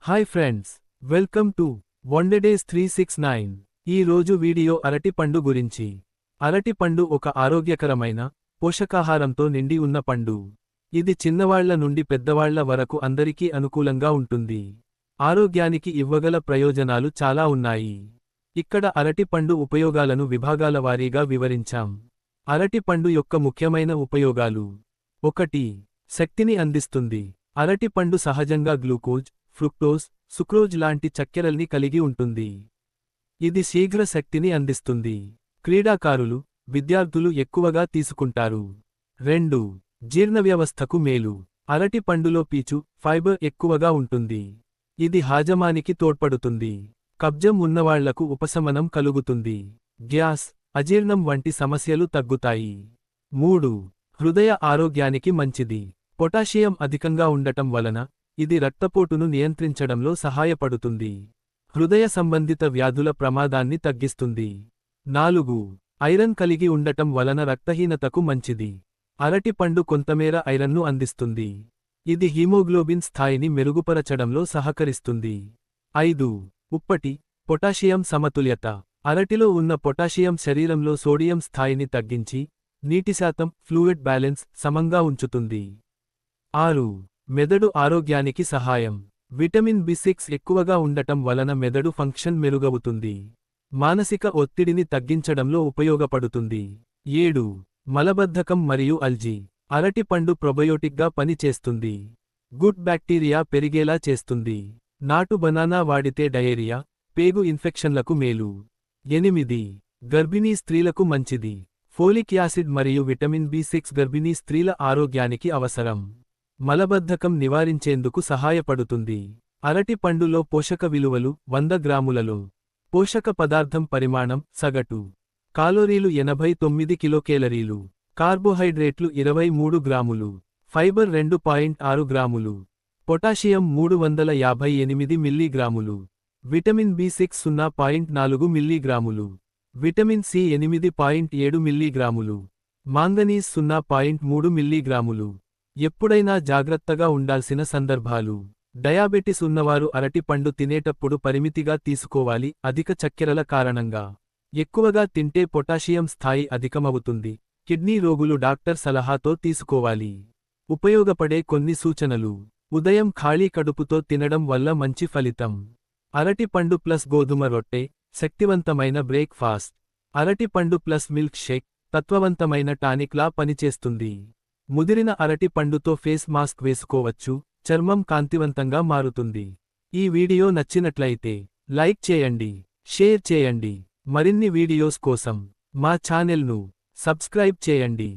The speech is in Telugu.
హాయ్ ఫ్రెండ్స్, వెల్కమ్ టు వండేడేస్ 369. ఈ రోజు వీడియో అరటి పండు గురించి. అరటి పండు ఒక ఆరోగ్యకరమైన, పోషకాహారంతో నిండి ఉన్న పండు. ఇది చిన్నవాళ్ల నుండి పెద్దవాళ్ల వరకు అందరికీ అనుకూలంగా ఉంటుంది. ఆరోగ్యానికి ఇవ్వగల ప్రయోజనాలు చాలా ఉన్నాయి. ఇక్కడ అరటి పండు ఉపయోగాలను విభాగాల వారీగా వివరించాం. అరటి పండు యొక్క ముఖ్యమైన ఉపయోగాలు. 1. శక్తిని అందిస్తుంది. అరటి పండు సహజంగా గ్లూకోజ్, ఫ్రుక్టోజ్, సుక్రోజ్ లాంటి చక్కెరల్ని కలిగి ఉంటుంది. ఇది శీఘ్ర శక్తిని అందిస్తుంది. క్రీడాకారులు, విద్యార్థులు ఎక్కువగా తీసుకుంటారు. 2. జీర్ణవ్యవస్థకు మేలు. అరటి పండులో పీచు, ఫైబర్ ఎక్కువగా ఉంటుంది. ఇది హాజమానికి తోడ్పడుతుంది. కబ్జం ఉన్నవాళ్లకు ఉపశమనం కలుగుతుంది. గ్యాస్, అజీర్ణం వంటి సమస్యలు తగ్గుతాయి. 3. హృదయ ఆరోగ్యానికి మంచిది. పొటాషియం అధికంగా ఉండటం వలన ఇది రక్తపోటును నియంత్రించడంలో సహాయపడుతుంది. హృదయ సంబంధిత వ్యాధుల ప్రమాదాన్ని తగ్గిస్తుంది. 4. ఐరన్ కలిగి ఉండటం వలన రక్తహీనతకు మంచిది. అరటి పండు కొంతమేర ఐరన్ను అందిస్తుంది. ఇది హీమోగ్లోబిన్ స్థాయిని మెరుగుపరచడంలో సహకరిస్తుంది. 5. ఉప్పటి, పొటాషియం సమతుల్యత. అరటిలో ఉన్న పొటాషియం శరీరంలో సోడియం స్థాయిని తగ్గించి, నీటి శాతం, ఫ్లూయిడ్ బ్యాలెన్స్ సమంగా ఉంచుతుంది. 6. మెదడు ఆరోగ్యానికి సహాయం. విటమిన్ B6 ఎక్కువగా ఉండటం వలన మెదడు ఫంక్షన్ మెరుగవుతుంది. మానసిక ఒత్తిడిని తగ్గించడంలో ఉపయోగపడుతుంది. 7. మలబద్ధకం మరియు అల్జీ. అరటి పండు ప్రొబయోటిక్గా పనిచేస్తుంది. గుడ్ బ్యాక్టీరియా పెరిగేలా చేస్తుంది. నాటు బనానా వాడితే డయేరియా, పేగు ఇన్ఫెక్షన్లకు మేలు. 8. గర్భిణీ స్త్రీలకు మంచిది. ఫోలిక్ యాసిడ్ మరియు విటమిన్ B6 గర్భిణీ స్త్రీల ఆరోగ్యానికి అవసరం. మలబద్ధకం నివారించేందుకు సహాయపడుతుంది. అరటి పండులో పోషక విలువలు 100 గ్రాములలో. పోషక పదార్థం పరిమాణం సగటు. కాలోరీలు 89 కిలోకేలరీలు. కార్బోహైడ్రేట్లు 23 గ్రాములు. ఫైబర్ 2.6 గ్రాములు. పొటాషియం 358 మిల్లీగ్రాములు. విటమిన్ B6 0.4 మిల్లీగ్రాములు. విటమిన్ C 8.7 మిల్లీగ్రాములు. మాంగనీస్ 0.3 మిల్లీగ్రాములు. ఎప్పుడైనా జాగ్రత్తగా ఉండాల్సిన సందర్భాలు. డయాబెటిస్ ఉన్నవారు అరటి పండు తినేటప్పుడు పరిమితిగా తీసుకోవాలి. అధిక చక్కెరల కారణంగా ఎక్కువగా తింటే పొటాషియం స్థాయి అధికమవుతుంది. కిడ్నీ రోగులు డాక్టర్ సలహాతో తీసుకోవాలి. ఉపయోగపడే కొన్ని సూచనలు. ఉదయం ఖాళీ కడుపుతో తినడం వల్ల మంచి ఫలితం. అరటి పండు ప్లస్ గోధుమ రొట్టె, శక్తివంతమైన బ్రేక్ ఫాస్ట్. అరటి పండు ప్లస్ మిల్క్ షేక్, తత్వవంతమైన టానిక్లా పనిచేస్తుంది. ముదిరిన అరటి పండుతో ఫేస్ మాస్క్ వేసుకోవచ్చు, చర్మం కాంతివంతంగా మారుతుంది. ఈ వీడియో నచ్చినట్లయితే లైక్ చేయండి, షేర్ చేయండి. మరిన్ని వీడియోస్ కోసం మా ఛానెల్ను సబ్స్క్రైబ్ చేయండి.